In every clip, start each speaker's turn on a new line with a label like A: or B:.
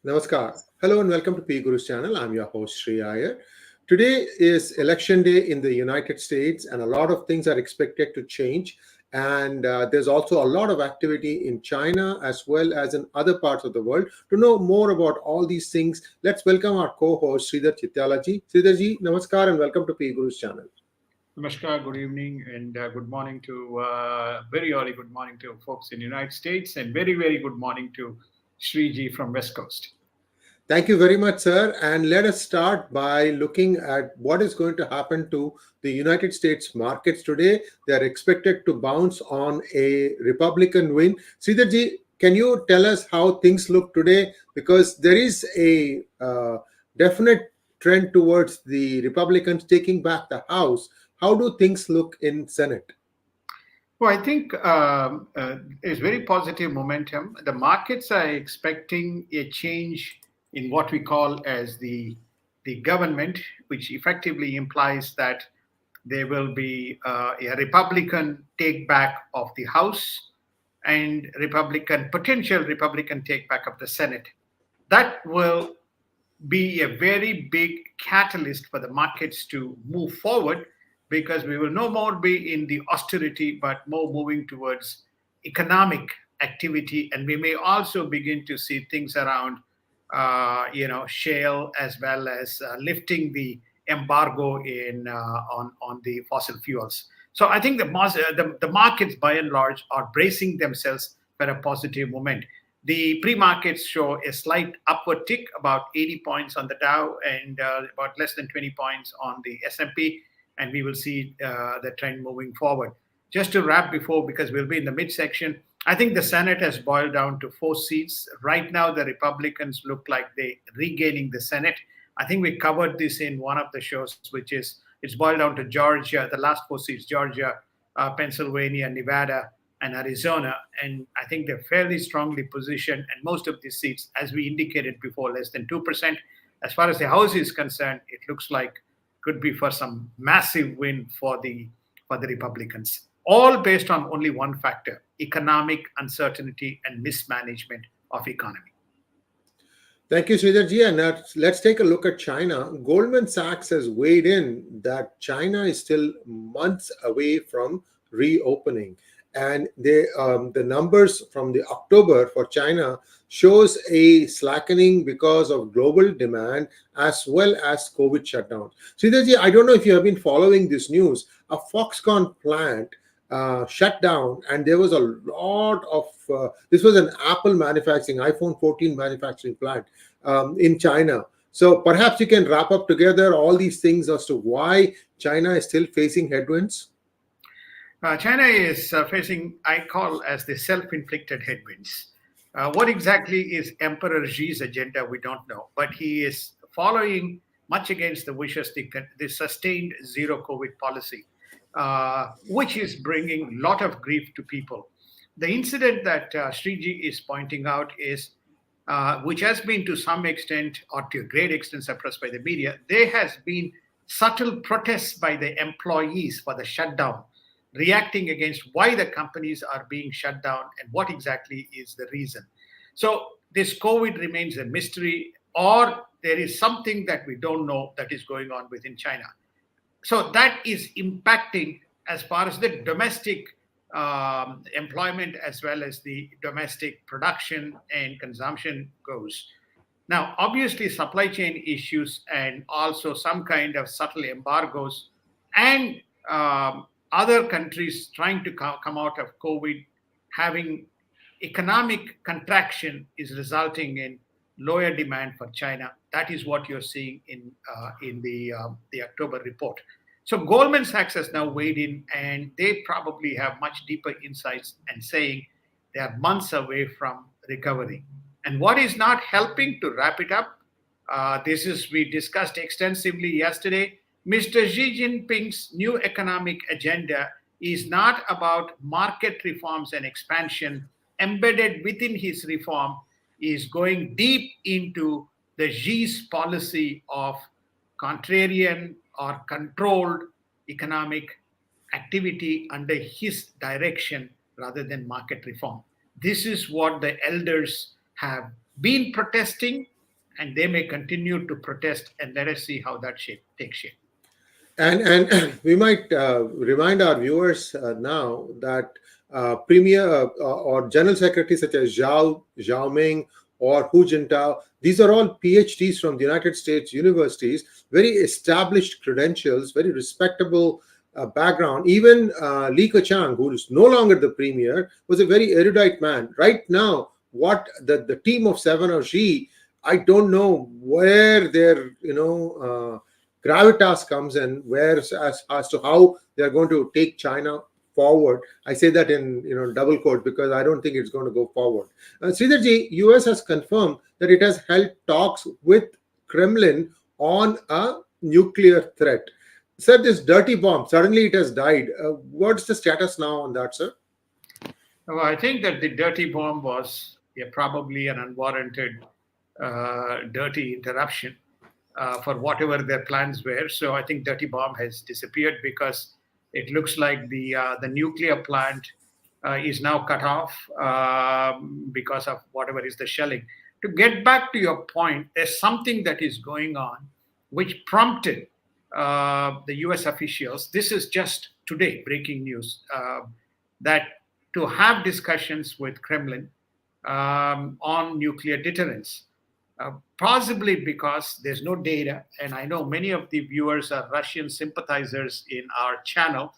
A: Namaskar. Hello and welcome to PGurus channel. I'm your host Sri Iyer. Today is election day in the United States, and a lot of things are expected to change. And there's also a lot of activity in China as well as in other parts of the world. To know more about all these things, let's welcome our co-host Sridhar Chityalaji. Sridharji, Namaskar and welcome to PGurus channel.
B: Namaskar, good evening and good morning to very early good morning to folks in the United States and very good morning to Sriji from West Coast.
A: Thank you very much, sir. And let us start by looking at what is going to happen to the United States markets today. They are expected to bounce on a Republican win. Sridharji, can you tell us how things look today? Because there is a definite trend towards the Republicans taking back the House. How do things look in Senate?
B: Well, I think there's very positive momentum. The markets are expecting a change in what we call as the government, which effectively implies that there will be a Republican take back of the House and potential Republican take back of the Senate. That will be a very big catalyst for the markets to move forward because we will no more be in the austerity but more moving towards economic activity, and we may also begin to see things around shale as well as lifting the embargo on the fossil fuels. So I think the markets by and large are bracing themselves for a positive moment. The pre-markets show a slight upward tick, about 80 points on the Dow and about less than 20 points on the S&P, and we will see the trend moving forward. Just to wrap because we'll be in the midsection, I think the Senate has boiled down to 4 seats. Right now, the Republicans look like they're regaining the Senate. I think we covered this in one of the shows, which is it's boiled down to Georgia, the last 4 seats, Georgia, Pennsylvania, Nevada, and Arizona. And I think they're fairly strongly positioned. And most of these seats, as we indicated before, less than 2%. As far as the House is concerned, it looks like could be for some massive win for the Republicans. All based on only one factor: economic uncertainty and mismanagement of economy.
A: Thank you, Sridharji. And let's take a look at China. Goldman Sachs has weighed in that China is still months away from reopening. And the numbers from the October for China shows a slackening because of global demand as well as COVID shutdowns. Sridharji, I don't know if you have been following this news. A Foxconn plant shut down, and there was a lot of this was an Apple manufacturing iPhone 14 manufacturing plant in China. So perhaps you can wrap up together all these things as to why China is still facing headwinds.
B: China is facing, I call as the self-inflicted headwinds. What exactly is Emperor Xi's agenda, we don't know, but he is following much against the wishes, the sustained zero COVID policy, which is bringing a lot of grief to people. The incident that Sriji is pointing out is, which has been to some extent or to a great extent suppressed by the media, there has been subtle protests by the employees for the shutdown, reacting against why the companies are being shut down and what exactly is the reason. So this COVID remains a mystery, or there is something that we don't know that is going on within China. So that is impacting as far as the domestic employment as well as the domestic production and consumption goes. Now, obviously, supply chain issues and also some kind of subtle embargoes and other countries trying to come out of COVID, having economic contraction is resulting in lower demand for China. That is what you're seeing in the October report. So Goldman Sachs has now weighed in, and they probably have much deeper insights and saying they are months away from recovery. And what is not helping to wrap it up, we discussed extensively yesterday. Mr. Xi Jinping's new economic agenda is not about market reforms and expansion. Embedded within his reform is going deep into the Xi's policy of contrarian or controlled economic activity under his direction rather than market reform. This is what the elders have been protesting and they may continue to protest, and let us see how that takes shape.
A: And we might remind our viewers now that Premier or General Secretaries such as Xiaoming or Hu Jintao, these are all PhDs from the United States universities, very established credentials, very respectable background. Even Li Keqiang, who is no longer the Premier, was a very erudite man. Right now, what the team of Seven or Xi, I don't know where their gravitas comes in, where as to how they are going to take China forward. I say that in double quote because I don't think it's going to go forward. Sridharji, US has confirmed that it has held talks with Kremlin on a nuclear threat. Sir, this dirty bomb, suddenly it has died. What's the status now on that, sir?
B: Well, I think that the dirty bomb was probably an unwarranted dirty interruption for whatever their plans were. So I think dirty bomb has disappeared because it looks like the nuclear plant is now cut off because of whatever is the shelling. To get back to your point, there's something that is going on which prompted the US officials, this is just today, breaking news, that to have discussions with Kremlin on nuclear deterrence. Possibly because there's no data, and I know many of the viewers are Russian sympathizers in our channel.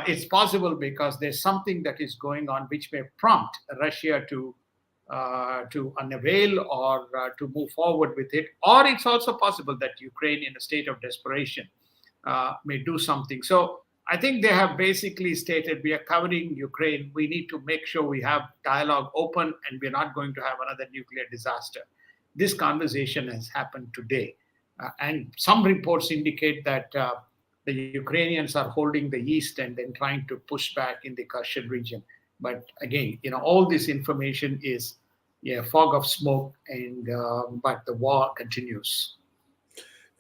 B: It's possible because there's something that is going on which may prompt Russia to unveil or to move forward with it. Or it's also possible that Ukraine, in a state of desperation, may do something. So I think they have basically stated, we are covering Ukraine. We need to make sure we have dialogue open, and we're not going to have another nuclear disaster. This conversation has happened today. And some reports indicate that the Ukrainians are holding the east and then trying to push back in the Kherson region. But again, all this information is fog of smoke, and but the war continues.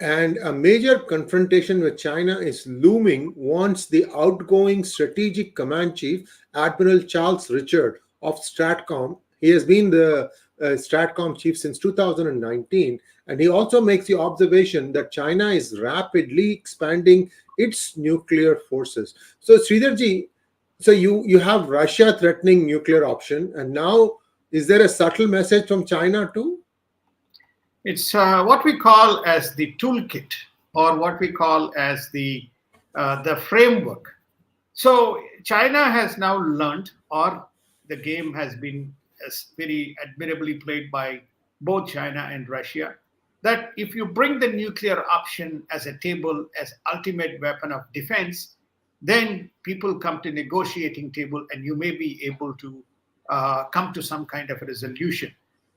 A: And a major confrontation with China is looming once the outgoing Strategic Command Chief, Admiral Charles Richard of STRATCOM, he has been the STRATCOM chief since 2019, and he also makes the observation that China is rapidly expanding its nuclear forces. So Sridharji, so you have Russia threatening nuclear option, and now is there a subtle message from China too?
B: It's what we call as the toolkit, or what we call as the framework. So China has now learned, or the game has been very admirably played by both China and Russia, that if you bring the nuclear option as a table, as ultimate weapon of defense, then people come to negotiating table and you may be able to come to some kind of a resolution.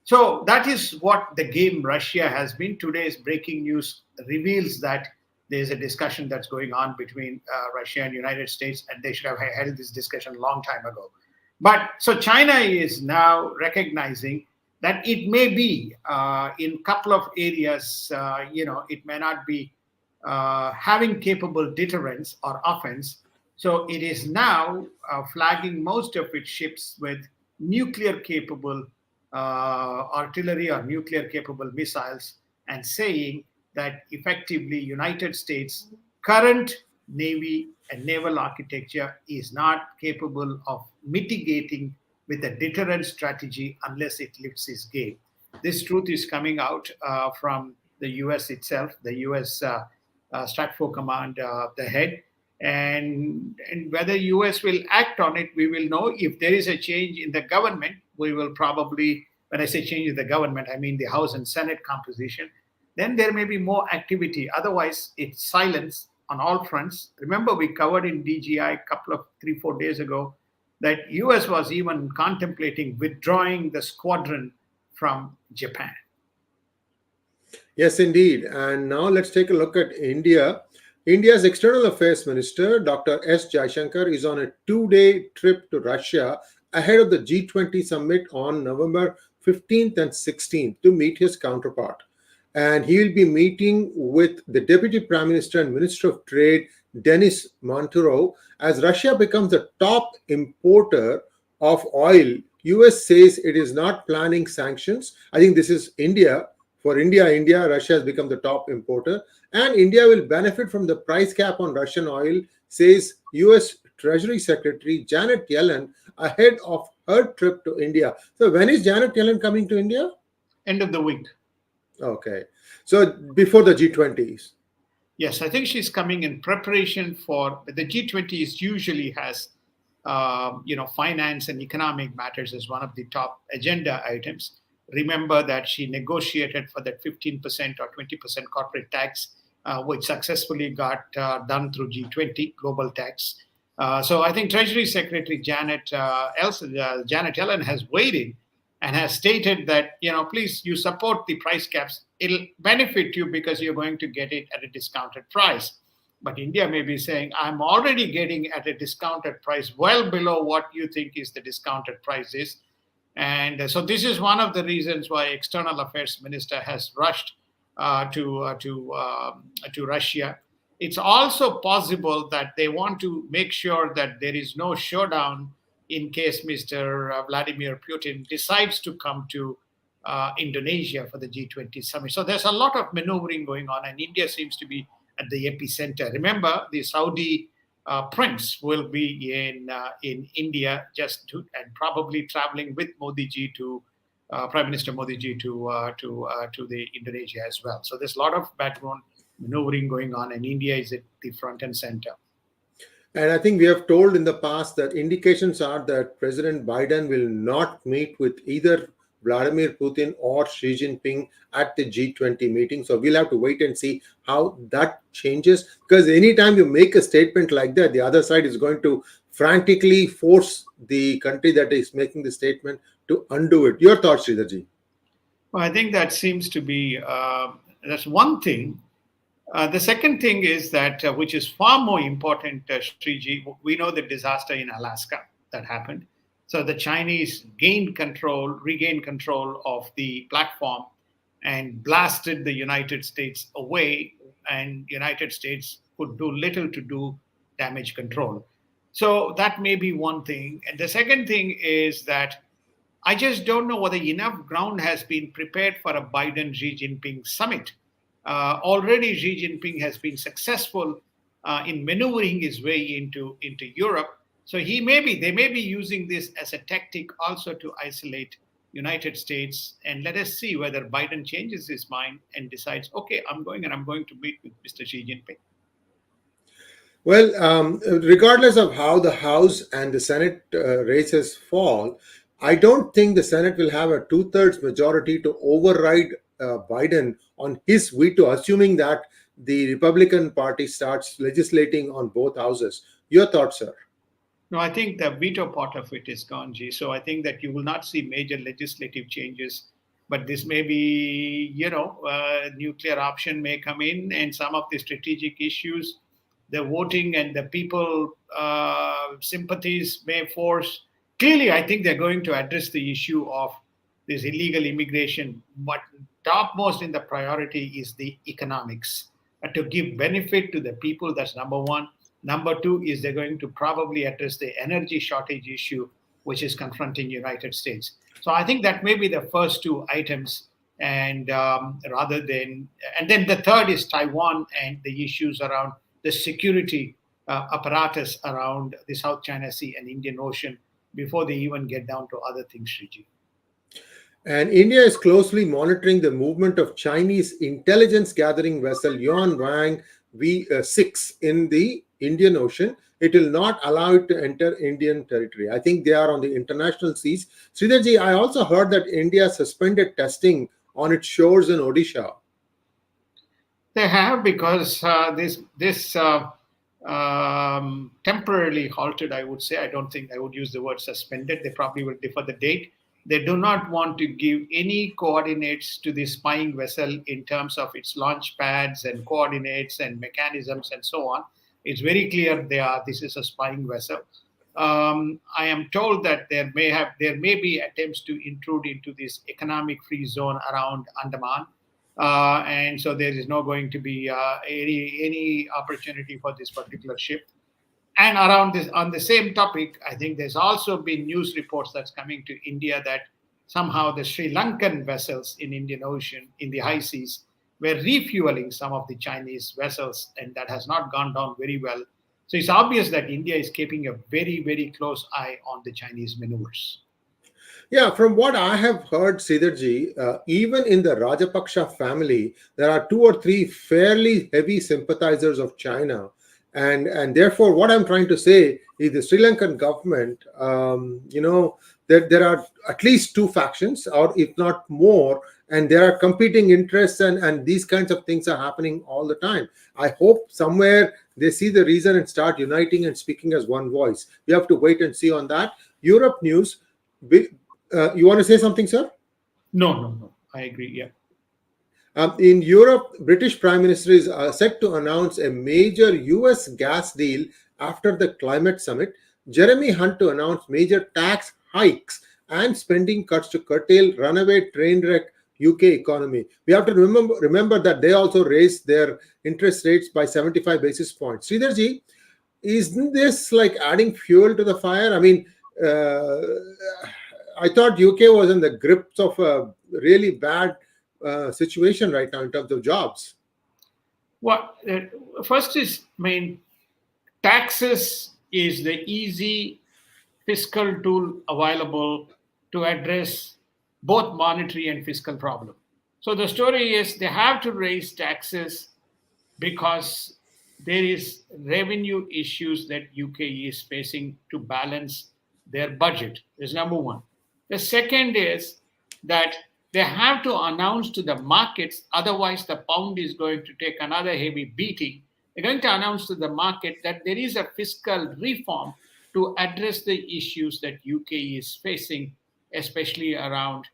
B: So that is what the game Russia has been. Today's breaking news reveals that there's a discussion that's going on between Russia and United States, and they should have held this discussion a long time ago. But so China is now recognizing that it may be in a couple of areas, it may not be having capable deterrence or offense. So it is now flagging most of its ships with nuclear capable artillery or nuclear capable missiles, and saying that effectively United States current Navy and naval architecture is not capable of mitigating with a deterrent strategy unless it lifts its game. This truth is coming out from the US itself, the US Stratfo Command, the head. And whether US will act on it, we will know. If there is a change in the government, we will probably, when I say change in the government, I mean the House and Senate composition, then there may be more activity. Otherwise, it's silence on all fronts. Remember, we covered in DGI a couple of 3-4 days ago that US was even contemplating withdrawing the squadron from Japan.
A: Yes, indeed. And now let's take a look at India. India's External Affairs Minister, Dr. S. Jaishankar, is on a 2-day trip to Russia ahead of the G20 summit on November 15th and 16th to meet his counterpart. And he will be meeting with the Deputy Prime Minister and Minister of Trade, Denis Montoro. As Russia becomes the top importer of oil, US says it is not planning sanctions. I think this is India For India, Russia has become the top importer, and India will benefit from the price cap on Russian oil, says US Treasury Secretary Janet Yellen ahead of her trip to India. So, when is Janet Yellen coming to India?
B: End of the week.
A: Okay. So, before the G20s.
B: Yes, I think she's coming in preparation for the G20s. Usually has finance and economic matters as one of the top agenda items. Remember that she negotiated for that 15% or 20% corporate tax, which successfully got done through G20 global tax. So I think Treasury Secretary Janet Yellen has weighed in and has stated that, please, you support the price caps. It'll benefit you because you're going to get it at a discounted price. But India may be saying, I'm already getting at a discounted price well below what you think is the discounted price is. And so this is one of the reasons why External Affairs Minister has rushed to Russia. It's also possible that they want to make sure that there is no showdown in case Mr. Vladimir Putin decides to come to Indonesia for the G20 summit. So there's a lot of maneuvering going on, and India seems to be at the epicenter. Remember, the Saudi prince will be in India and probably traveling with Modi ji to Prime Minister Modi ji to the Indonesia as well. So there's a lot of background maneuvering going on, and India is at the front and center.
A: And I think we have told in the past that indications are that President Biden will not meet with either Vladimir Putin or Xi Jinping at the G20 meeting. So we'll have to wait and see how that changes. Because anytime you make a statement like that, the other side is going to frantically force the country that is making the statement to undo it. Your thoughts, Sridharji?
B: Well, I think that seems to be, that's one thing. The second thing is that, which is far more important, Sriji, we know the disaster in Alaska that happened. So the Chinese regained control of the platform and blasted the United States away, and United States could do little to do damage control. So that may be one thing. And the second thing is that I just don't know whether enough ground has been prepared for a Biden-Xi Jinping summit. Already Xi Jinping has been successful in maneuvering his way into Europe. So they may be using this as a tactic also to isolate United States. And let us see whether Biden changes his mind and decides, okay, I'm going to meet with Mr. Xi Jinping.
A: Well, regardless of how the House and the Senate races fall, I don't think the Senate will have a 2/3 majority to override Biden on his veto, assuming that the Republican Party starts legislating on both houses. Your thoughts, sir?
B: No, I think the veto part of it is gone, G. So I think that you will not see major legislative changes, but this may be, nuclear option may come in, and some of the strategic issues, the voting and the people sympathies may force. Clearly, I think they're going to address the issue of this illegal immigration, but topmost in the priority is the economics, to give benefit to the people. That's number one. Number two is they're going to probably address the energy shortage issue, which is confronting United States. So I think that may be the first two items, and and then the third is Taiwan and the issues around the security apparatus around the South China Sea and Indian Ocean before they even get down to other things, Sriji.
A: And India is closely monitoring the movement of Chinese intelligence gathering vessel Yuan Wang V6 in the Indian Ocean. It will not allow it to enter Indian territory. I think they are on the international seas. Sridharji, I also heard that India suspended testing on its shores in Odisha.
B: They have, because this temporarily halted, I would say. I don't think I would use the word suspended. They probably will defer the date. They do not want to give any coordinates to the spying vessel in terms of its launch pads and coordinates and mechanisms and so on. It's very clear this is a spying vessel. I am told that there may be attempts to intrude into this economic free zone around Andaman. And so there is not going to be any opportunity for this particular ship. And around this, on the same topic, I think there's also been news reports that's coming to India that somehow the Sri Lankan vessels in Indian Ocean, in the high seas, were refueling some of the Chinese vessels, and that has not gone down very well. So it's obvious that India is keeping a very, very close eye on the Chinese maneuvers.
A: Yeah, from what I have heard, Siddharji, even in the Rajapaksha family, there are two or three fairly heavy sympathizers of China. And therefore, what I'm trying to say is the Sri Lankan government, there are at least two factions, or if not more, and there are competing interests, and these kinds of things are happening all the time. I hope somewhere they see the reason and start uniting and speaking as one voice. We have to wait and see on that. Europe news. You want to say something, sir?
B: No. I agree. Yeah.
A: In Europe, British Prime Minister is set to announce a major US gas deal after the climate summit. Jeremy Hunt to announce major tax hikes and spending cuts to curtail runaway train wreck UK economy. We have to remember that they also raised their interest rates by 75 basis points. Sridharji, isn't this like adding fuel to the fire? I mean, I thought UK was in the grips of a really bad situation right now in terms of jobs.
B: Well, first is, taxes is the easy fiscal tool available to address both monetary and fiscal problem. So the story is they have to raise taxes because there is revenue issues that UK is facing to balance their budget. Is number one. The second is that they have to announce to the markets, otherwise the pound is going to take another heavy beating. They're going to announce to the market that there is a fiscal reform to address the issues that UK is facing, especially around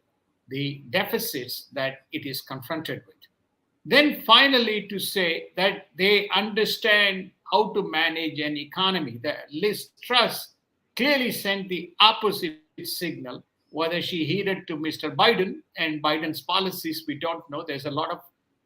B: the deficits that it is confronted with. Then finally to say that they understand how to manage an economy. The Liz Truss clearly sent the opposite signal. Whether she heeded to Mr. Biden and Biden's policies, we don't know. There's a lot of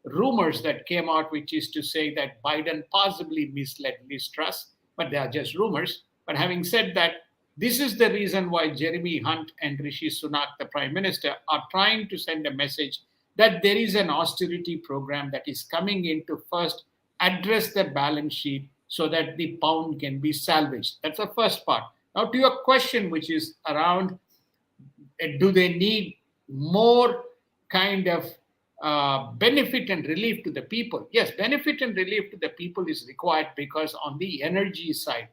B: rumors that came out, which is to say that Biden possibly misled Liz Truss, but they are just rumors. But having said that, this is the reason why Jeremy Hunt and Rishi Sunak, the Prime Minister, are trying to send a message that there is an austerity program that is coming in to first address the balance sheet so that the pound can be salvaged. That's the first part. Now to your question, which is around, do they need more kind of benefit and relief to the people? Yes, benefit and relief to the people is required because on the energy side,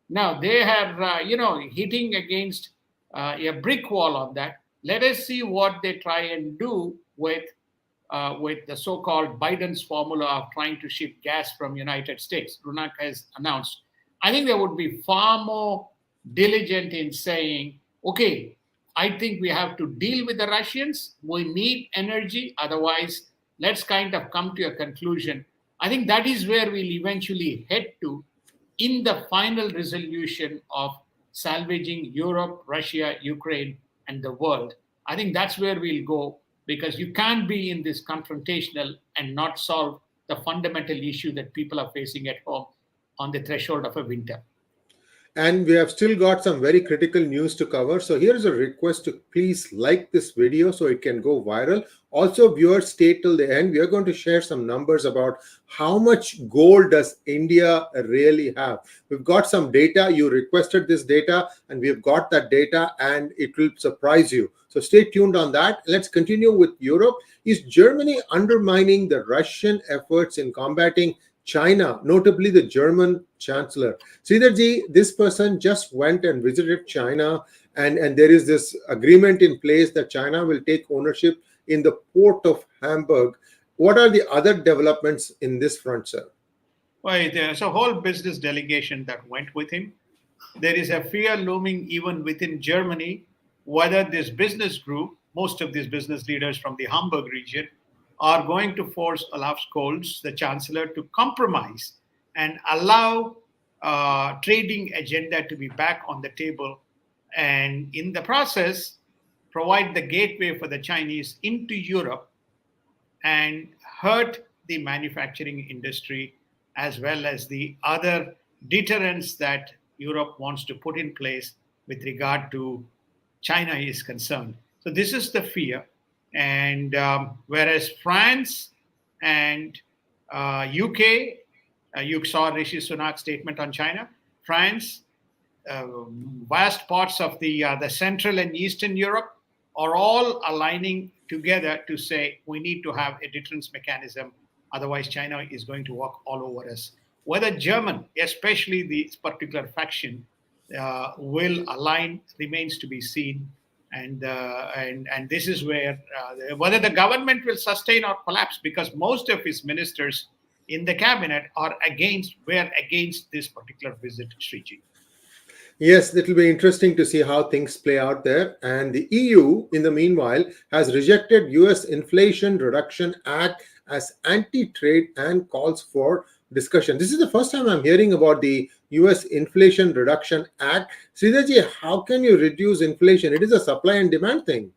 B: now they are, hitting against a brick wall on that. Let us see what they try and do with the so-called Biden's formula of trying to ship gas from United States. Sunak has announced. I think they would be far more diligent in saying, okay, I think we have to deal with the Russians. We need energy. Otherwise, let's kind of come to a conclusion. I think that is where we'll eventually head to in the final resolution of salvaging Europe, Russia, Ukraine, and the world. I think that's where we'll go, because you can't be in this confrontational and not solve the fundamental issue that people are facing at home on the threshold of a winter.
A: And we have still got some very critical news to cover. So here's a request to please like this video so it can go viral. Also, viewers, stay till the end. We are going to share some numbers about how much gold does India really have. We've got some data. You requested this data and we've got that data and it will surprise you. So stay tuned on that. Let's continue with Europe. Is Germany undermining the Russian efforts in combating China, notably the German chancellor? Sridharji, this person just went and visited China, and there is this agreement in place that China will take ownership in the port of Hamburg. What are the other developments in this front, sir?
B: Well, there's a whole business delegation that went with him. There is a fear looming even within Germany whether this business group, most of these business leaders from the Hamburg region, are going to force Olaf Scholz, the chancellor, to compromise and allow trading agenda to be back on the table, and in the process provide the gateway for the Chinese into Europe and hurt the manufacturing industry as well as the other deterrence that Europe wants to put in place with regard to China is concerned. So this is the fear. And whereas France and UK, you saw Rishi Sunak's statement on China, France, vast parts of the Central and Eastern Europe are all aligning together to say we need to have a deterrence mechanism. Otherwise, China is going to walk all over us. Whether German, especially this particular faction, will align remains to be seen. And this is where whether the government will sustain or collapse, because most of his ministers in the cabinet were against this particular visit, Sriji.
A: Yes, it will be interesting to see how things play out there. And the EU, in the meanwhile, has rejected US Inflation Reduction Act as anti-trade and calls for discussion. This is the first time I'm hearing about the US Inflation Reduction Act. Sridharji, how can you reduce inflation? It is a supply and demand thing.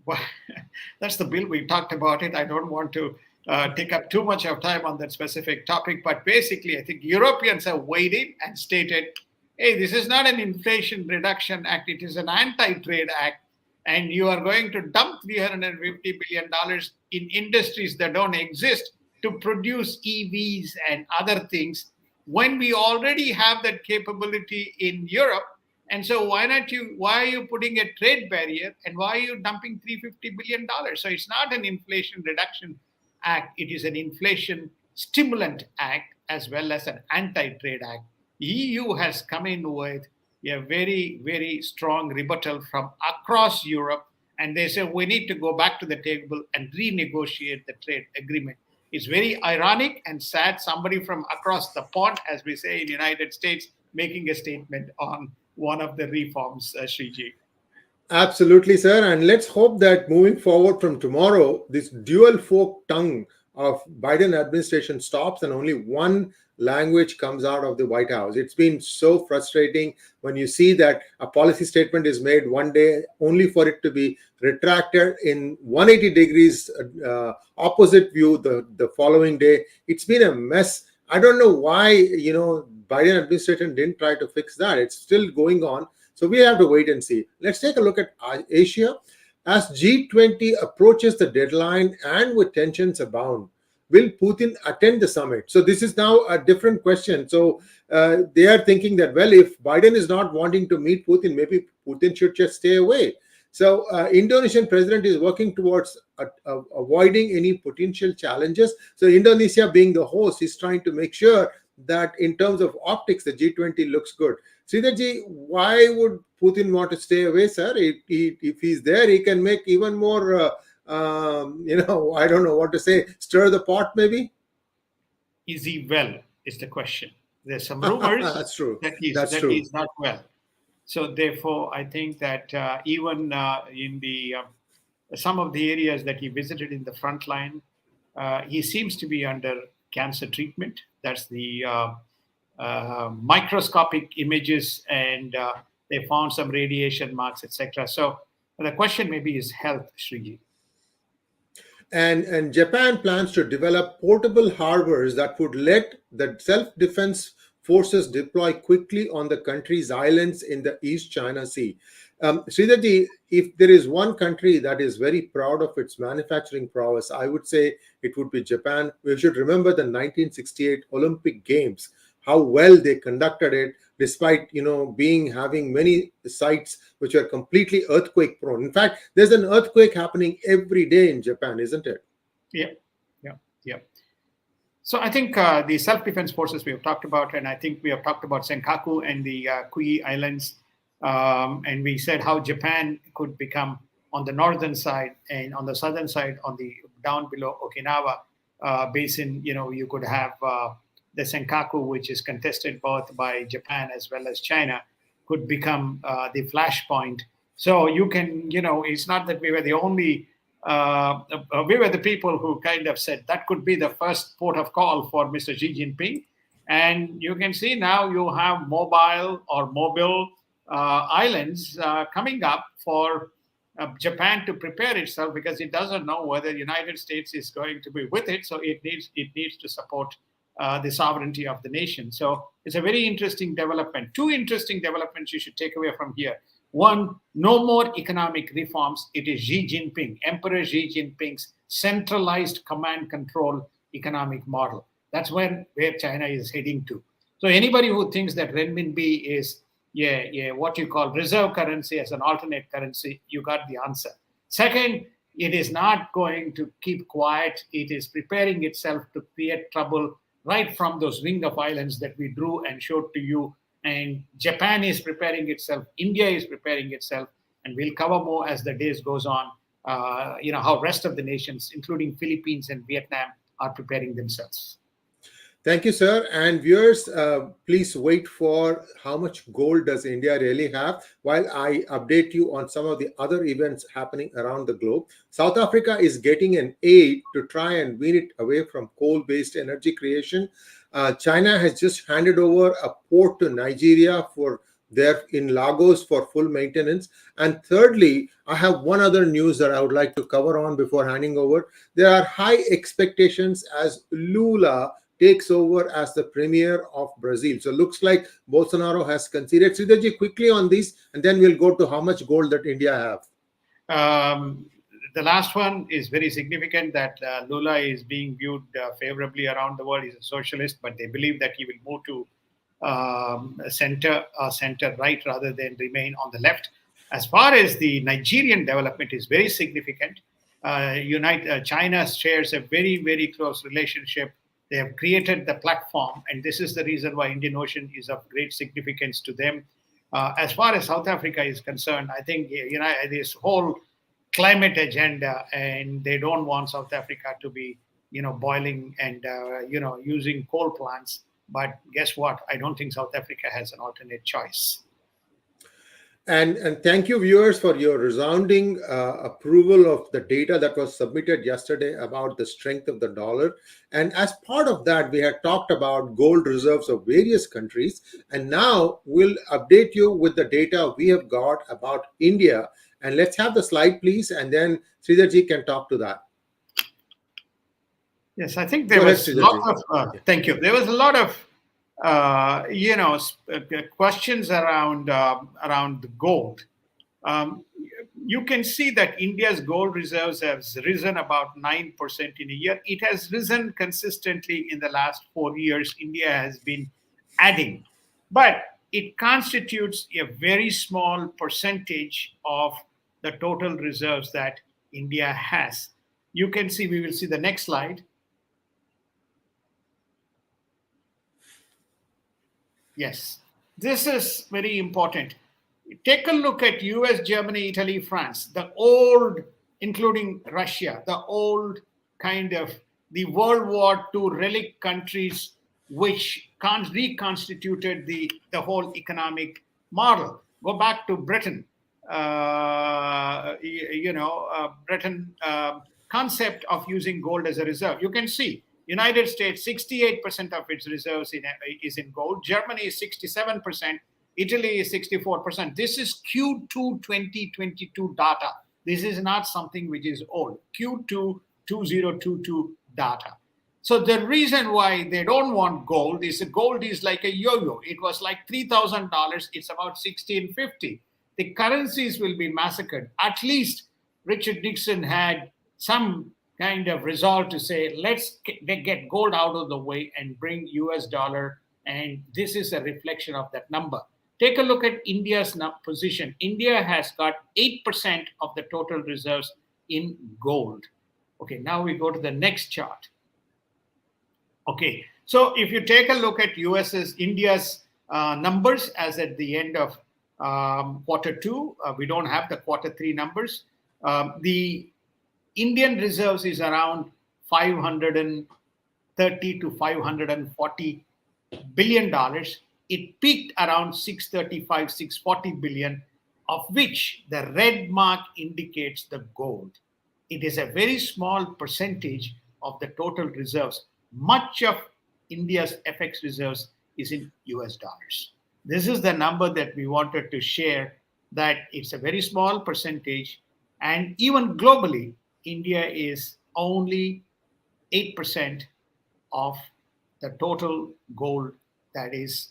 B: Well, that's the bill. We talked about it. I don't want to take up too much of time on that specific topic, but basically, I think Europeans have weighed in and stated, hey, this is not an Inflation Reduction Act, it is an anti-trade act, and you are going to dump $350 billion in industries that don't exist to produce EVs and other things when we already have that capability in Europe. And so why are you putting a trade barrier, and why are you dumping $350 billion? So it's not an Inflation Reduction Act, it is an Inflation Stimulant Act as well as an anti-trade act. EU has come in with a very, very strong rebuttal from across Europe, and they say we need to go back to the table and renegotiate the trade agreement. It's very ironic and sad, somebody from across the pond, as we say in the United States, making a statement on one of the reforms, Sriji.
A: Absolutely, sir. And let's hope that moving forward from tomorrow, this dual fork tongue of Biden administration stops and only one language comes out of the White House. It's been so frustrating when you see that a policy statement is made one day only for it to be retracted in 180 degrees opposite view the following day. It's been a mess. I don't know why, Biden administration didn't try to fix that. It's still going on. So we have to wait and see. Let's take a look at Asia. As G20 approaches the deadline and with tensions abound, will Putin attend the summit? So this is now a different question. So they are thinking that, well, if Biden is not wanting to meet Putin, maybe Putin should just stay away. So Indonesian president is working towards avoiding any potential challenges. So Indonesia, being the host, is trying to make sure that in terms of optics, the G20 looks good. Sridharji, why would Putin want to stay away, sir? If he's there, he can make even more, I don't know what to say, stir the pot maybe?
B: Is he well, is the question. There's some rumors
A: That's true.
B: that he's not well. So therefore, I think that even in the some of the areas that he visited in the front line, he seems to be under cancer treatment. That's the microscopic images, and they found some radiation marks, etc. So the question maybe is health, Sriji.
A: And Japan plans to develop portable harbors that would let the self-defense forces deploy quickly on the country's islands in the East China Sea. Sridharji, if there is one country that is very proud of its manufacturing prowess, I would say it would be Japan. We should remember the 1968 Olympic Games, how well they conducted it, despite having many sites which are completely earthquake prone. In fact, there's an earthquake happening every day in Japan, isn't it?
B: Yeah. So I think the self-defense forces we have talked about, and I think we have talked about Senkaku and the Qiu Islands, and we said how Japan could become on the northern side, and on the southern side, on the down below Okinawa basin, you could have the Senkaku, which is contested both by Japan as well as China, could become the flashpoint. So you can, it's not that we were the only, we were the people who kind of said that could be the first port of call for Mr. Xi Jinping. And you can see now you have mobile islands coming up for Japan to prepare itself, because it doesn't know whether the United States is going to be with it. So it needs to support the sovereignty of the nation. So it's a very interesting development. Two interesting developments you should take away from here. One, no more economic reforms. It is Xi Jinping, Emperor Xi Jinping's centralized command control economic model. That's where China is heading to. So anybody who thinks that renminbi is what you call reserve currency as an alternate currency, you got the answer. Second, it is not going to keep quiet. It is preparing itself to create trouble right from those ring of islands that we drew and showed to you. And Japan is preparing itself. India is preparing itself. And we'll cover more as the days goes on, how rest of the nations, including Philippines and Vietnam, are preparing themselves.
A: Thank you, sir. And viewers, please wait for how much gold does India really have while I update you on some of the other events happening around the globe. South Africa is getting an aid to try and wean it away from coal-based energy creation. China has just handed over a port to Nigeria in Lagos for full maintenance. And thirdly, I have one other news that I would like to cover on before handing over. There are high expectations as Lula takes over as the premier of Brazil. So looks like Bolsonaro has conceded. Sridharji, quickly on this, and then we'll go to how much gold that India have.
B: The last one is very significant that Lula is being viewed favorably around the world. He's a socialist, but they believe that he will move to center right rather than remain on the left. As far as the Nigerian development is very significant, China shares a very, very close relationship. They have created the platform, and this is the reason why Indian Ocean is of great significance to them. As far as South Africa is concerned, I think this whole climate agenda, and they don't want South Africa to be, boiling and using coal plants. But guess what? I don't think South Africa has an alternate choice.
A: And thank you, viewers, for your resounding approval of the data that was submitted yesterday about the strength of the dollar. And as part of that, we had talked about gold reserves of various countries. And now we'll update you with the data we have got about India. And let's have the slide, please. And then Sridharji can talk to that.
B: Yes, I think there was lots of, thank you. There was a lot of questions around the gold. You can see that India's gold reserves have risen about 9% in a year. It has risen consistently in the last 4 years. India has been adding, but it constitutes a very small percentage of the total reserves that India has. You can see, we will see the next slide. Yes, this is very important. Take a look at US, Germany, Italy, France, the old, including Russia, the old kind of the World War II relic countries which reconstituted the whole economic model. Go back to Britain, Britain concept of using gold as a reserve. You can see United States, 68% of its reserves is in gold. Germany is 67%. Italy is 64%. This is Q2 2022 data. This is not something which is old. Q2 2022 data. So the reason why they don't want gold is gold is like a yo-yo. It was like $3,000. It's about $1,650. The currencies will be massacred. At least Richard Nixon had some kind of resolve to say, let's get gold out of the way and bring US dollar. And this is a reflection of that number. Take a look at India's position. India has got 8% of the total reserves in gold. Okay, now we go to the next chart. Okay, so if you take a look at India's numbers as at the end of Q2, we don't have the Q3 numbers. The Indian reserves is around $530 to $540 billion. It peaked around 635, 640 billion, of which the red mark indicates the gold. It is a very small percentage of the total reserves. Much of India's FX reserves is in US dollars. This is the number that we wanted to share, that it's a very small percentage. And even globally, India is only 8% of the total gold that is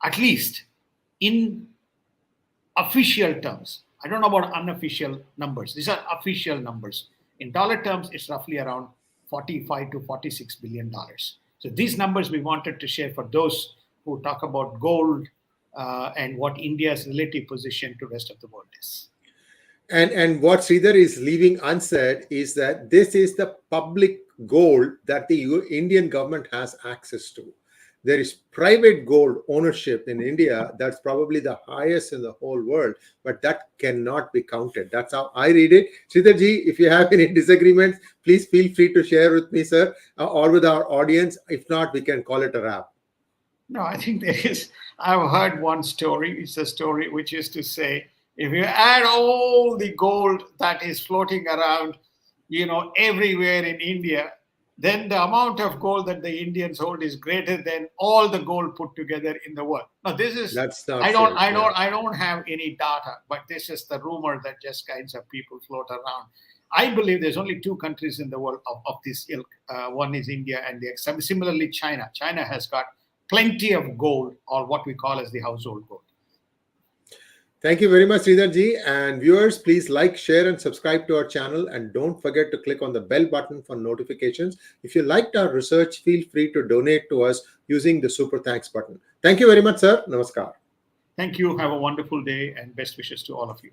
B: at least in official terms. I don't know about unofficial numbers. These are official numbers. In dollar terms, it's roughly around $45 to $46 billion. So these numbers we wanted to share for those who talk about gold and what India's relative position to the rest of the world is.
A: And what Sridhar is leaving unsaid is that this is the public gold that the Indian government has access to. There is private gold ownership in India that's probably the highest in the whole world, but that cannot be counted. That's how I read it. Sridhar ji, if you have any disagreements, please feel free to share with me, sir, or with our audience. If not, we can call it a wrap.
B: No, I think there is. I've heard one story. It's a story which is to say, if you add all the gold that is floating around, everywhere in India, then the amount of gold that the Indians hold is greater than all the gold put together in the world. Now, this is
A: That's not
B: I
A: true.
B: don't have any data, but this is the rumor that just kinds of people float around. I believe there's only two countries in the world of this ilk. One is India, and similarly China. China has got plenty of gold, or what we call as the household gold.
A: Thank you very much, Sridhar ji. And viewers, please like, share, and subscribe to our channel. And don't forget to click on the bell button for notifications. If you liked our research, feel free to donate to us using the super thanks button. Thank you very much, sir. Namaskar.
B: Thank you. Have a wonderful day and best wishes to all of you.